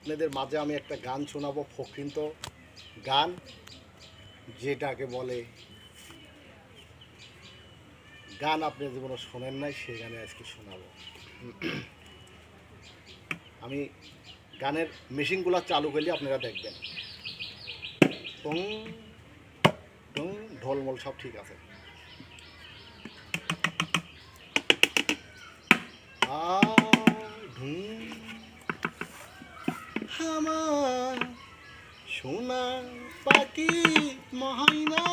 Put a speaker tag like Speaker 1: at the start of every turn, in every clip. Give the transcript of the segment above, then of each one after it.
Speaker 1: আপনাদের মাঝে আমি একটা গান শোনাবো, ফকৃন্ত গান, যেটাকে বলে গান আপনি জীবনে শোনেন নাই, সেই গানে আজকে শোনাবো। আমি গানের মেশিনগুলো চালু করলে আপনারা দেখবেন টং টং ঢোলমোল সব ঠিক আছে। আমার সোনা পাখি মহাইনা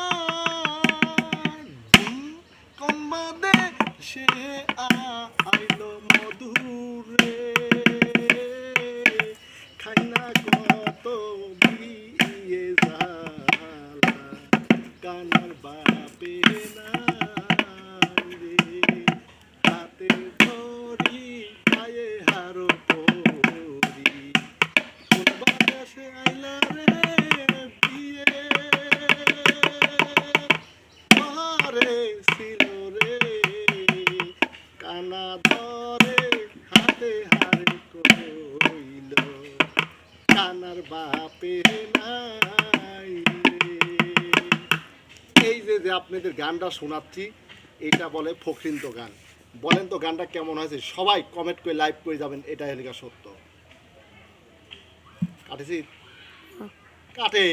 Speaker 1: কম্বাদে সে আইলো মধুরে খাইনা কত বিয়ে জালা কানার বাপে না রে হাতে ধরি পায়ে হারো পরি কোন বাতাসে আইলা রে বিয়ে মহারে ছিল রে কানা ধরে হাতে হারে কইল কানার বাপে নাই রে। এই যে আপনাদের গানটা শোনাচ্ছি, এটা বলে ফকৃন্ত গান। বলেন তো গানটা কেমন হয়েছে? সবাই কমেন্ট করে লাইভ করে যাবেন, এটা হেলিকা সত্য। কাটেছি কাটে।